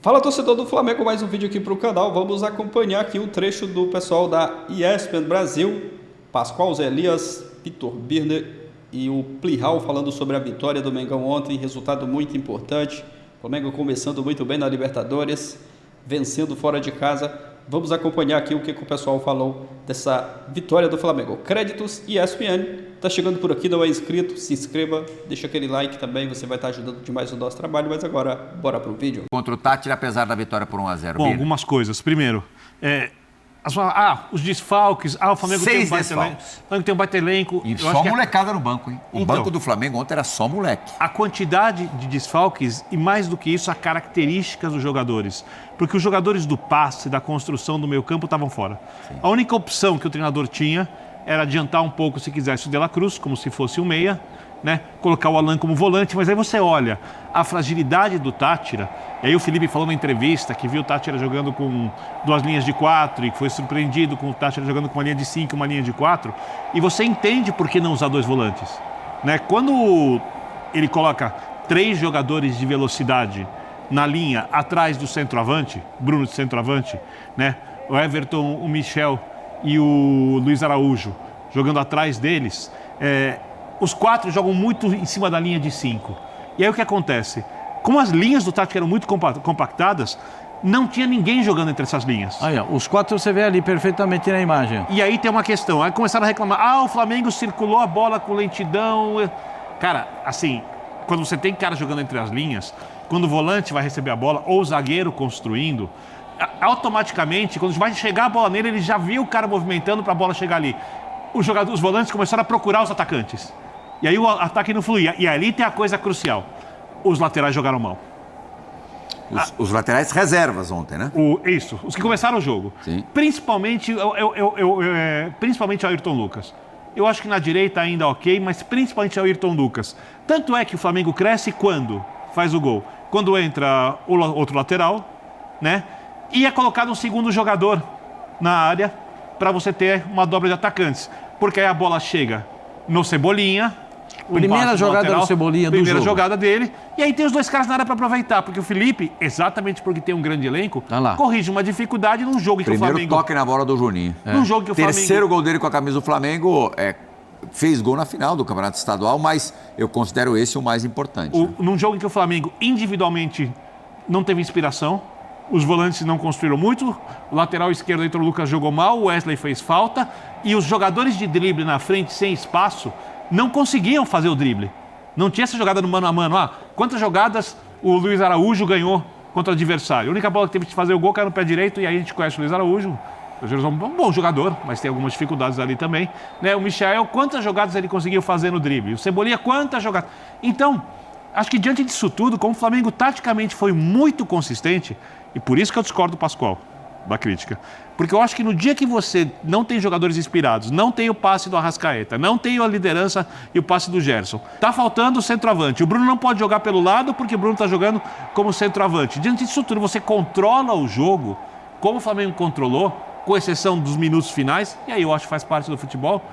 Fala, torcedor do Flamengo, mais um vídeo aqui para o canal. Vamos acompanhar aqui um trecho do pessoal da ESPN Brasil, Pascoal Zé Elias, Vitor Birner e o Plihal falando sobre a vitória do Mengão ontem, resultado muito importante. O Flamengo começando muito bem na Libertadores, vencendo fora de casa. Vamos acompanhar aqui o que o pessoal falou dessa vitória do Flamengo. Créditos ESPN. Tá chegando por aqui, não é inscrito, se inscreva, deixa aquele like também, você vai estar ajudando demais o nosso trabalho. Mas agora, bora pro vídeo. Contra o Tátira, apesar da vitória por 1-0. Bom, algumas coisas. Primeiro, os desfalques. O Flamengo tem um baita elenco. O Flamengo tem um baita elenco. E só molecada no banco, hein? O banco do Flamengo ontem era só moleque. A quantidade de desfalques e, mais do que isso, as características dos jogadores. Porque os jogadores do passe, da construção do meio campo estavam fora. Sim. A única opção que o treinador tinha era adiantar um pouco, se quisesse, o De La Cruz, como se fosse um meia, né? Colocar o Alan como volante, mas aí você olha a fragilidade do Tátira. E aí o Felipe falou na entrevista que viu o Tátira jogando com 2 linhas de 4 e que foi surpreendido com o Tátira jogando com uma linha de 5 e uma linha de 4. E você entende por que não usar 2 volantes, né? Quando ele coloca 3 jogadores de velocidade na linha atrás do centroavante, Bruno de centroavante, né? O Everton, o Michel e o Luiz Araújo jogando atrás deles, os 4 jogam muito em cima da linha de 5. E aí o que acontece? Como as linhas do Tátira eram muito compactadas, não tinha ninguém jogando entre essas linhas. Aí, ó, os 4 você vê ali perfeitamente na imagem. E aí tem uma questão, aí começaram a reclamar, o Flamengo circulou a bola com lentidão. Cara, assim, quando você tem cara jogando entre as linhas, quando o volante vai receber a bola, ou o zagueiro construindo, automaticamente, quando vai chegar a bola nele, ele já viu o cara movimentando para a bola chegar ali. Os volantes começaram a procurar os atacantes. E aí o ataque não fluía. E ali tem a coisa crucial. Os laterais jogaram mal. Os laterais reservas ontem, né? Isso, os que começaram o jogo. Sim. Principalmente o Ayrton Lucas. Eu acho que na direita ainda ok, mas principalmente o Ayrton Lucas. Tanto é que o Flamengo cresce quando faz o gol. Quando entra o outro lateral, né? E é colocado um segundo jogador na área para você ter uma dobra de atacantes. Porque aí a bola chega no Cebolinha. Primeira jogada do Cebolinha do jogo. Primeira jogada dele. E aí tem os 2 caras na área para aproveitar. Porque o Felipe, exatamente porque tem um grande elenco, corrige uma dificuldade num jogo em que o Flamengo... Primeiro toque na bola do Juninho. Num jogo que o Flamengo... Terceiro gol dele com a camisa do Flamengo, fez gol na final do Campeonato Estadual, mas eu considero esse o mais importante. Num jogo em que o Flamengo individualmente não teve inspiração, os volantes não construíram muito, o lateral esquerdo, o Lucas jogou mal, o Wesley fez falta, e os jogadores de drible na frente, sem espaço, não conseguiam fazer o drible. Não tinha essa jogada no mano a mano. Quantas jogadas o Luiz Araújo ganhou contra o adversário? A única bola que teve que fazer o gol caiu no pé direito, e aí a gente conhece o Luiz Araújo. O Luiz Araújo é um bom jogador, mas tem algumas dificuldades ali também, né? O Michel, quantas jogadas ele conseguiu fazer no drible? O Cebolinha, quantas jogadas? Então, acho que diante disso tudo, como o Flamengo taticamente foi muito consistente, e por isso que eu discordo do Pascoal, da crítica. Porque eu acho que no dia que você não tem jogadores inspirados, não tem o passe do Arrascaeta, não tem a liderança e o passe do Gerson, tá faltando o centroavante. O Bruno não pode jogar pelo lado porque o Bruno tá jogando como centroavante. Diante disso tudo, você controla o jogo, como o Flamengo controlou, com exceção dos minutos finais, e aí eu acho que faz parte do futebol,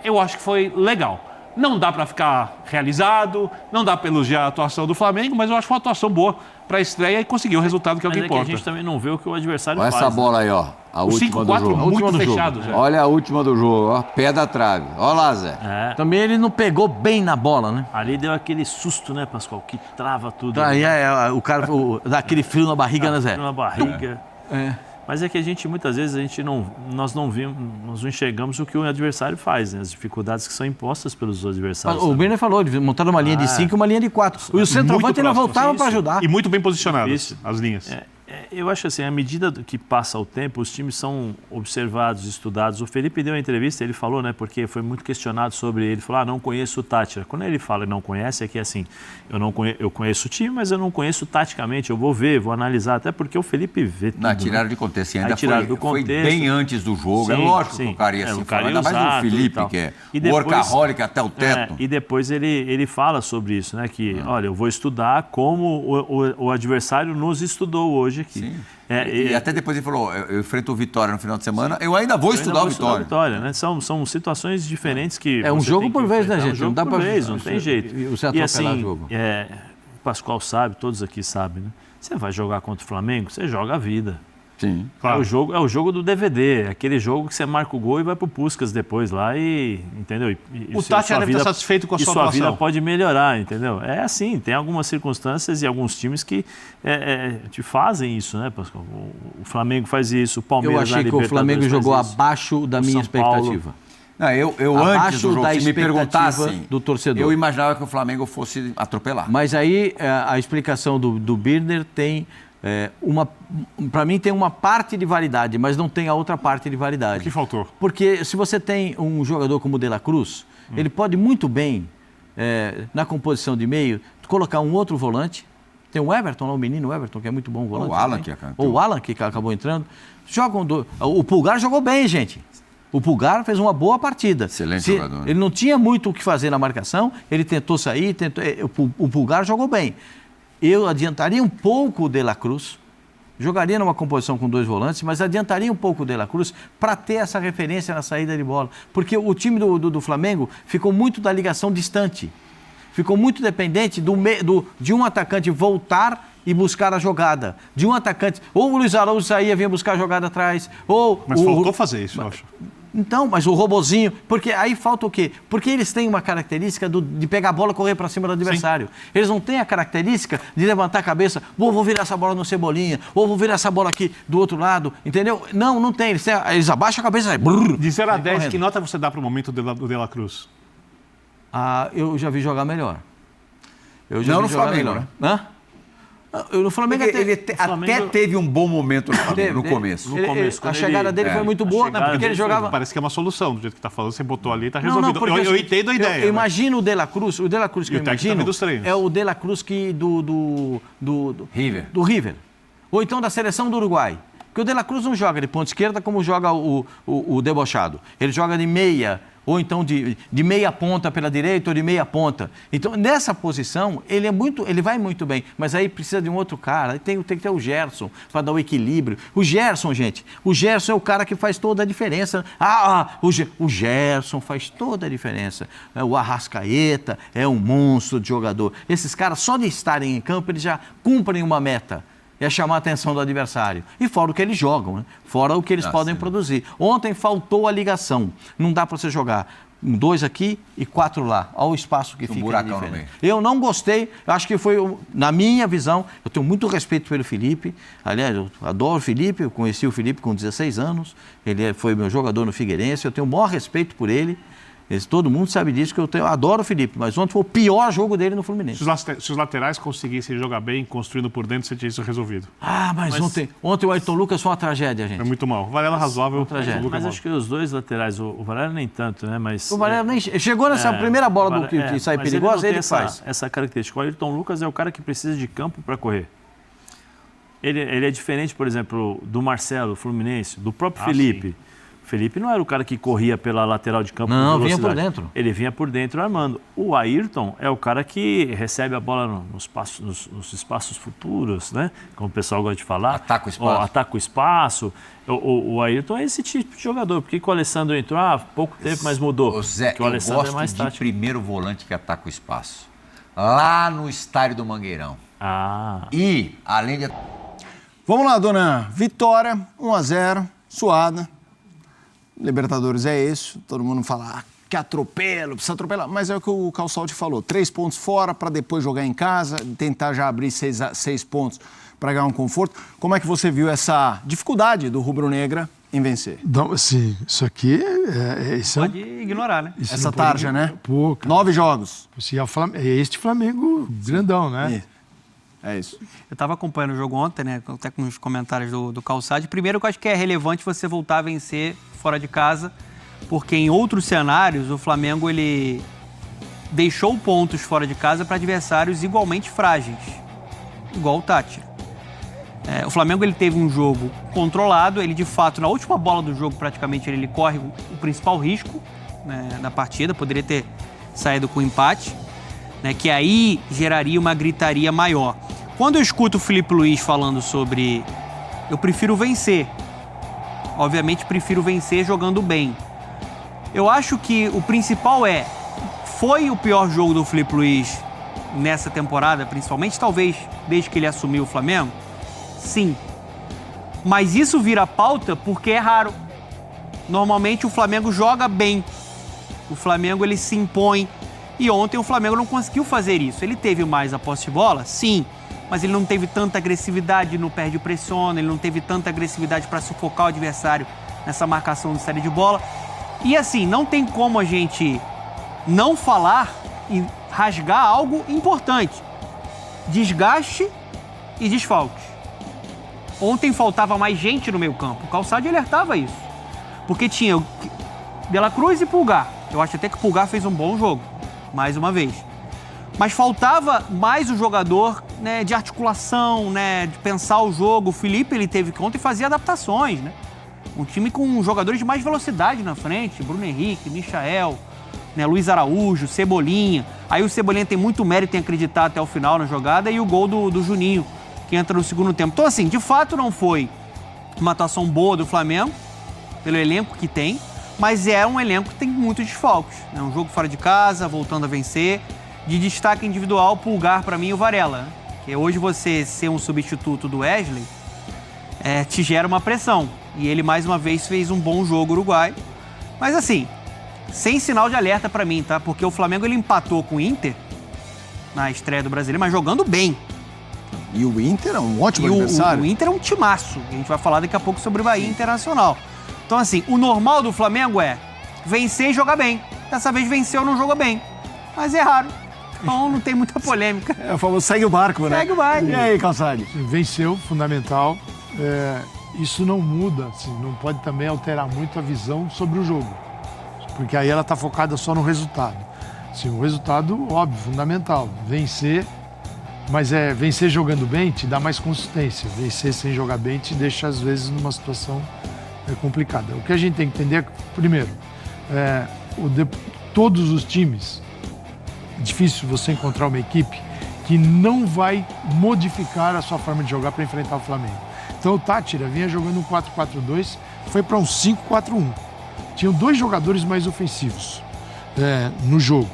eu acho que foi legal. Não dá para ficar realizado, não dá para elogiar a atuação do Flamengo, mas eu acho que foi uma atuação boa para a estreia e conseguiu o resultado que é o que importa. Que a gente também não vê o que o adversário olha faz. Olha essa bola aí, ó. A última do jogo. Muito fechado já. Olha a última do jogo, ó. Pé da trave. Olha lá, Zé. Também ele não pegou bem na bola, né? Ali deu aquele susto, né, Pascoal? Que trava tudo. Aí o cara dá aquele frio na barriga, né, Zé? Frio na barriga. Mas é que a gente, muitas vezes, nós não enxergamos o que o adversário faz, né? As dificuldades que são impostas pelos adversários. O Birner falou, eles montaram uma linha de 5 e uma linha de 4. E o centroavante ainda voltava para ajudar. E muito bem posicionados, as linhas. Eu acho assim, à medida que passa o tempo, os times são observados, estudados. O Felipe deu uma entrevista, ele falou, né, porque foi muito questionado sobre ele, falou, não conheço o Tátira. Quando ele fala não conhece, é que assim, eu conheço o time, mas eu não conheço taticamente, eu vou ver, vou analisar, até porque o Felipe vê tudo. Tiraram de contexto, ainda foi bem antes do jogo, sim, é lógico que o cara ia se falar, ainda mais do Felipe, que é workaholic até o teto. E depois ele fala sobre isso, né, que, olha, eu vou estudar como o adversário nos estudou hoje aqui. Sim. E até depois ele falou, eu enfrento o Vitória no final de semana, eu ainda vou estudar o Vitória. Né? São situações diferentes que... É um jogo por vez, né, gente? É um jogo por vez, não tem jeito. E você atropelar o jogo. O Pascoal sabe, todos aqui sabem, né? Você vai jogar contra o Flamengo, você joga a vida. Sim. Claro. É o jogo do DVD, aquele jogo que você marca o gol e vai pro Puskas depois lá e, entendeu? O Tati deve estar satisfeito com a sua atuação. E sua vida pode melhorar, entendeu? É assim, tem algumas circunstâncias e alguns times que te fazem isso, né, Pascoal? O Flamengo faz isso, o Palmeiras Eu achei que o Flamengo jogou abaixo da minha expectativa. Não, eu antes do jogo, se me perguntassem, do torcedor. Eu imaginava que o Flamengo fosse atropelar. Mas aí a explicação do Birner tem... para mim tem uma parte de validade, mas não tem a outra parte de validade. O que faltou? Porque se você tem um jogador como o De La Cruz, ele pode muito bem, na composição de meio, colocar um outro volante. Tem o Everton lá, o menino Everton, que é muito bom volante. Ou o Alan, que acabou entrando. O Pulgar jogou bem, gente. O Pulgar fez uma boa partida. Excelente jogador. Ele não tinha muito o que fazer na marcação, ele tentou sair, o Pulgar jogou bem. Eu adiantaria um pouco o De La Cruz, jogaria numa composição com 2 volantes, mas adiantaria um pouco o De La Cruz para ter essa referência na saída de bola. Porque o time do Flamengo ficou muito da ligação distante. Ficou muito dependente de um atacante voltar e buscar a jogada. De um atacante... Ou o Luiz Araújo saía, vinha buscar a jogada atrás, ou... Mas faltou fazer isso, eu acho. Então, mas o robozinho... Porque aí falta o quê? Porque eles têm uma característica de pegar a bola e correr para cima do adversário. Sim. Eles não têm a característica de levantar a cabeça, vou virar essa bola no Cebolinha, ou vou virar essa bola aqui do outro lado, entendeu? Não tem. Eles abaixam a cabeça e... Brrr, de 0 a 10, correndo. Que nota você dá para o momento do De La Cruz? Eu já vi jogar melhor. Não no Flamengo, né? Hã? No Flamengo ele até teve um bom momento no começo. A chegada dele foi muito boa, porque ele jogava... Parece que é uma solução, do jeito que está falando, você botou ali e está resolvido. Eu entendo a ideia. Eu imagino o De La Cruz que eu imagino é o De La Cruz do River. Ou então da seleção do Uruguai. Porque o De La Cruz não joga de ponta esquerda como joga o debochado. Ele joga de meia, ou então de meia ponta pela direita ou de meia ponta. Então, nessa posição, ele vai muito bem, mas aí precisa de um outro cara. Aí tem que ter o Gerson para dar o equilíbrio. O Gerson, gente, é o cara que faz toda a diferença. O Gerson faz toda a diferença. O Arrascaeta é um monstro de jogador. Esses caras, só de estarem em campo, eles já cumprem uma meta. É chamar a atenção do adversário. E fora o que eles jogam, né? Fora o que eles podem produzir. Ontem faltou a ligação. Não dá para você jogar 2 aqui e 4 lá. Olha o espaço que fica. Buracão no meio. Eu não gostei. Acho que foi, na minha visão, eu tenho muito respeito pelo Felipe. Aliás, eu adoro o Felipe. Eu conheci o Felipe com 16 anos. Ele foi meu jogador no Figueirense. Eu tenho o maior respeito por ele. Todo mundo sabe disso, que eu adoro o Felipe, mas ontem foi o pior jogo dele no Fluminense. Se os laterais conseguissem jogar bem, construindo por dentro, você tinha isso resolvido. Mas ontem o Ayrton Lucas foi uma tragédia, gente. É muito mal. O Varela razoável. Mas acho que os dois laterais, o Varela nem tanto, né? Mas, o Varela nem chegou nessa primeira bola que sai perigosa, ele faz. Essa característica. O Ayrton Lucas é o cara que precisa de campo para correr. Ele é diferente, por exemplo, do Marcelo, Fluminense, do próprio Felipe. Sim. Felipe não era o cara que corria pela lateral de campo. Não, vinha por dentro. Ele vinha por dentro armando. O Ayrton é o cara que recebe a bola nos espaços futuros, né? Como o pessoal gosta de falar. Ataca o espaço. Ataca o espaço. O Ayrton é esse tipo de jogador. Porque o Alessandro entrou há pouco tempo, mas mudou. Zé, eu gosto de primeiro volante que ataca o espaço. Lá no estádio do Mangueirão. E, além de... Vamos lá, dona Vitória, 1-0, suada. Libertadores é isso, todo mundo fala que atropelo, precisa atropelar, mas é o que o Calçaldi falou, 3 pontos fora para depois jogar em casa, tentar já abrir 6 pontos para ganhar um conforto. Como é que você viu essa dificuldade do rubro-negra em vencer? Não, assim, isso aqui pode ignorar, né? Essa tarja, né? Pouca. 9 jogos. É este Flamengo grandão, né? É isso. Eu estava acompanhando o jogo ontem, né? Até com os comentários do Calçade. Primeiro, que eu acho que é relevante você voltar a vencer fora de casa, porque em outros cenários o Flamengo ele deixou pontos fora de casa para adversários igualmente frágeis, igual o Tátira. O Flamengo ele teve um jogo controlado, ele de fato na última bola do jogo praticamente ele corre o principal risco, né, da partida, poderia ter saído com empate, né, que aí geraria uma gritaria maior. Quando eu escuto o Felipe Luiz falando sobre eu prefiro vencer, obviamente prefiro vencer jogando bem. Eu acho que o principal foi o pior jogo do Felipe Luiz nessa temporada, principalmente, talvez desde que ele assumiu o Flamengo? Sim. Mas isso vira pauta porque é raro. Normalmente o Flamengo joga bem. O Flamengo, ele se impõe. E ontem o Flamengo não conseguiu fazer isso. Ele teve mais a posse de bola? Sim. Mas ele não teve tanta agressividade no perde e pressiona, ele não teve tanta agressividade para sufocar o adversário nessa marcação de série de bola. E assim, não tem como a gente não falar e rasgar algo importante. Desgaste e desfalques. Ontem faltava mais gente no meio campo. O Calçade alertava isso. Porque tinha o De La Cruz e Pulgar. Eu acho até que o Pulgar fez um bom jogo, mais uma vez. Mas faltava mais o jogador, né, de articulação, né, de pensar o jogo. O Felipe, ele teve que ontem fazer adaptações, né? Um time com jogadores de mais velocidade na frente. Bruno Henrique, Michael, né, Luiz Araújo, Cebolinha. Aí o Cebolinha tem muito mérito em acreditar até o final na jogada. E o gol do Juninho, que entra no segundo tempo. Então, assim, de fato não foi uma atuação boa do Flamengo, pelo elenco que tem, mas é um elenco que tem muitos desfalques. É um jogo fora de casa, voltando a vencer. De destaque individual, Pulgar para mim e o Varela. Que hoje você ser um substituto do Wesley te gera uma pressão. E ele mais uma vez fez um bom jogo uruguai. Mas assim, sem sinal de alerta para mim, tá? Porque o Flamengo ele empatou com o Inter na estreia do Brasileiro, mas jogando bem. E o Inter é um ótimo adversário. O Inter é um timaço. A gente vai falar daqui a pouco sobre o Bahia Internacional. Então, assim, o normal do Flamengo é vencer e jogar bem. Dessa vez venceu, não jogou bem. Mas é raro. Então não tem muita polêmica. É o famoso segue o barco, né? Segue o barco. E aí, Calçade? Venceu, fundamental. Isso não muda, assim, não pode também alterar muito a visão sobre o jogo. Porque aí ela está focada só no resultado. Assim, o resultado, óbvio, fundamental. Vencer. Mas vencer jogando bem te dá mais consistência. Vencer sem jogar bem te deixa, às vezes, numa situação complicada. O que a gente tem que entender é, primeiro, todos os times, é difícil você encontrar uma equipe que não vai modificar a sua forma de jogar para enfrentar o Flamengo. Então o Táchira vinha jogando um 4-4-2, foi para um 5-4-1. Tinham dois jogadores mais ofensivos no jogo.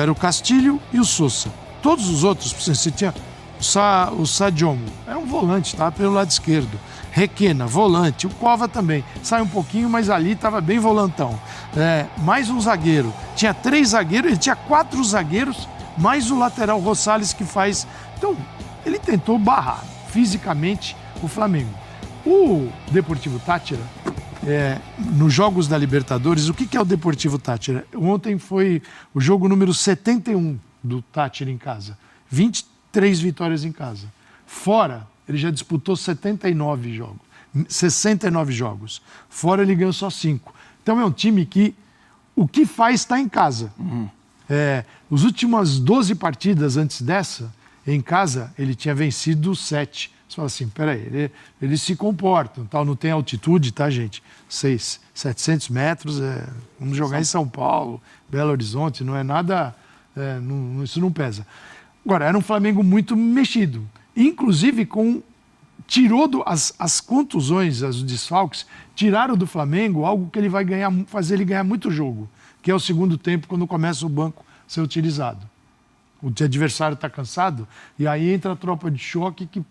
Era o Castilho e o Sousa. Todos os outros, você tinha o Sadiomo, era um volante, estava pelo lado esquerdo. Requena, volante, o Cova também. Sai um pouquinho, mas ali estava bem volantão. Mais um zagueiro. Tinha 3 zagueiros, ele tinha 4 zagueiros, mais o lateral Rosales que faz... Então, ele tentou barrar fisicamente o Flamengo. O Deportivo Táchira, nos jogos da Libertadores, o que é o Deportivo Táchira? Ontem foi o jogo número 71 do Táchira em casa. 23 vitórias em casa. Fora, ele já disputou 69 jogos. Fora, ele ganhou só 5. Então, é um time que o que faz está em casa. As últimas 12 partidas antes dessa, em casa, ele tinha vencido 7. Você fala assim, peraí, eles se comportam, tal, não tem altitude, tá, gente? 700 metros, vamos jogar em São Paulo, Belo Horizonte, não é nada, isso não pesa. Agora, era um Flamengo muito mexido, inclusive tirou as contusões, os desfalques, tiraram do Flamengo algo que ele vai fazer ele ganhar muito jogo, que é o segundo tempo, quando começa o banco a ser utilizado. O adversário está cansado, e aí entra a tropa de choque que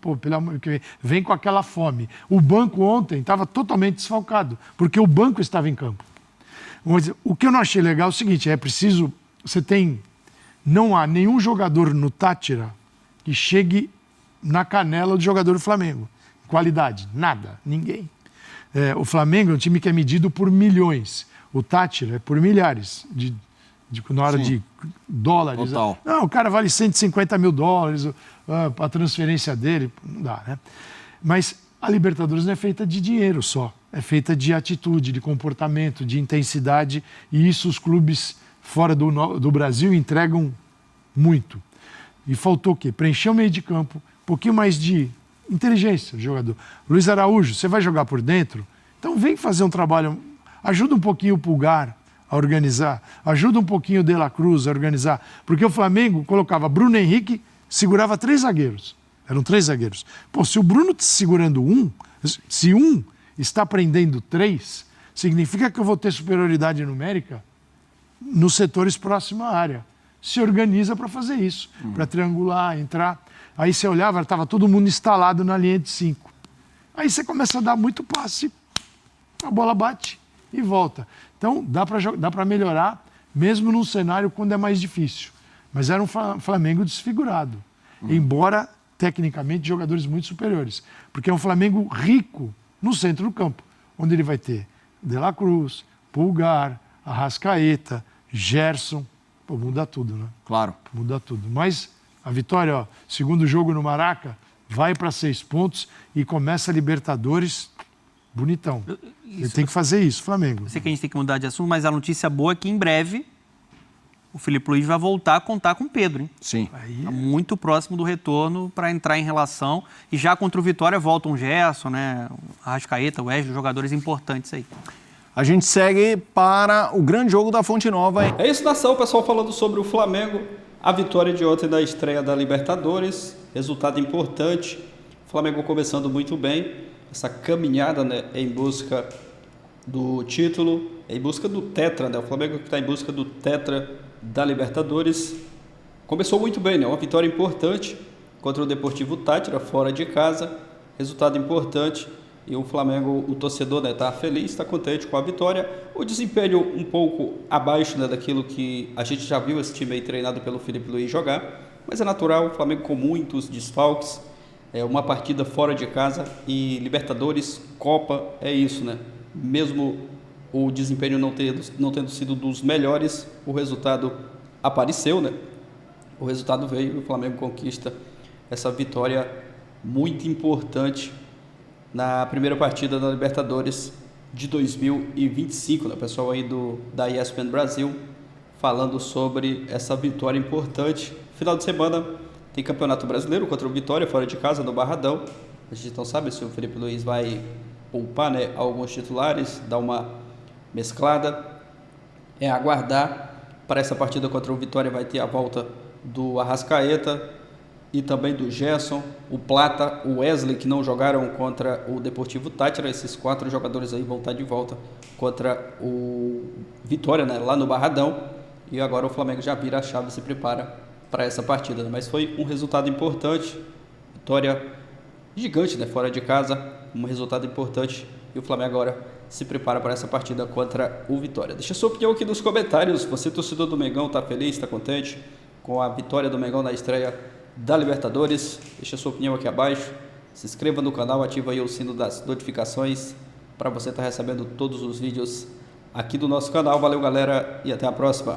vem com aquela fome. O banco ontem estava totalmente desfalcado, porque o banco estava em campo. Mas o que eu não achei legal é o seguinte, não há nenhum jogador no Táchira que chegue na canela do jogador do Flamengo. Qualidade, nada, ninguém. O Flamengo é um time que é medido por milhões, o Táchira é por milhares na hora de dólares. Total. Não, o cara vale 150 mil dólares, a transferência dele, não dá, né? Mas a Libertadores não é feita de dinheiro só, é feita de atitude, de comportamento, de intensidade, e isso os clubes fora do Brasil entregam muito. E faltou o quê? Preencher o meio de campo, um pouquinho mais de inteligência do jogador. Luiz Araújo, você vai jogar por dentro? Então vem fazer um trabalho, ajuda um pouquinho o Pulgar a organizar, ajuda um pouquinho o De La Cruz a organizar, porque o Flamengo colocava Bruno Henrique, segurava 3 zagueiros, eram 3 zagueiros. Pô, se o Bruno está segurando se um está prendendo 3, significa que eu vou ter superioridade numérica nos setores próximos à área. se organiza para fazer isso, para triangular, entrar. Aí você olhava, estava todo mundo instalado na linha de 5. Aí você começa a dar muito passe, a bola bate e volta. Então, dá para melhorar, mesmo num cenário quando é mais difícil. Mas era um Flamengo desfigurado. Embora, tecnicamente, jogadores muito superiores. Porque é um Flamengo rico no centro do campo, onde ele vai ter De La Cruz, Pulgar, Arrascaeta, Gerson. Pô, muda tudo, né? Claro. Muda tudo. Mas a vitória, ó, segundo jogo no Maraca, vai para 6 pontos e começa a Libertadores bonitão. Ele tem que fazer isso, Flamengo. Eu sei que a gente tem que mudar de assunto, mas a notícia boa é que em breve o Filipe Luís vai voltar a contar com o Pedro, hein? Sim. Tá muito próximo do retorno para entrar em relação. E já contra o Vitória voltam o Gerson, né? Arrascaeta, o Wesley, jogadores importantes aí. A gente segue para o grande jogo da Fonte Nova. É isso, nação, o pessoal falando sobre o Flamengo. A vitória de ontem da estreia da Libertadores. Resultado importante. O Flamengo começando muito bem. Essa caminhada, né, em busca do título, em busca do tetra, né? O Flamengo que está em busca do tetra da Libertadores. Começou muito bem, né? Uma vitória importante contra o Deportivo Táchira, fora de casa. Resultado importante. E o Flamengo, o torcedor, né, tá feliz, está contente com a vitória. O desempenho um pouco abaixo, né, daquilo que a gente já viu esse time aí treinado pelo Filipe Luís jogar. Mas é natural, o Flamengo com muitos desfalques. É uma partida fora de casa e Libertadores, Copa, é isso, né? Mesmo o desempenho não tendo sido dos melhores, o resultado apareceu, né? O resultado veio e o Flamengo conquista essa vitória muito importante na primeira partida da Libertadores de 2025, né? O pessoal aí da ESPN Brasil falando sobre essa vitória importante. Final de semana tem Campeonato Brasileiro contra o Vitória, fora de casa, no Barradão. A gente não sabe se o Filipe Luís vai poupar, né, alguns titulares, dar uma mesclada. É aguardar. Para essa partida contra o Vitória vai ter a volta do Arrascaeta e também do Gerson, o Plata, o Wesley, que não jogaram contra o Deportivo Táchira. Esses 4 jogadores aí vão estar de volta contra o Vitória, né, lá no Barradão. E agora o Flamengo já vira a chave e se prepara para essa partida, né? Mas foi um resultado importante, vitória gigante, né? Fora de casa, um resultado importante e o Flamengo agora se prepara para essa partida contra o Vitória. Deixa sua opinião aqui nos comentários. Você, torcedor do Mengão, está feliz, está contente com a vitória do Mengão na estreia da Libertadores? Deixa sua opinião aqui abaixo, se inscreva no canal, ativa aí o sino das notificações para você estar recebendo todos os vídeos aqui do nosso canal. Valeu, galera, e até a próxima.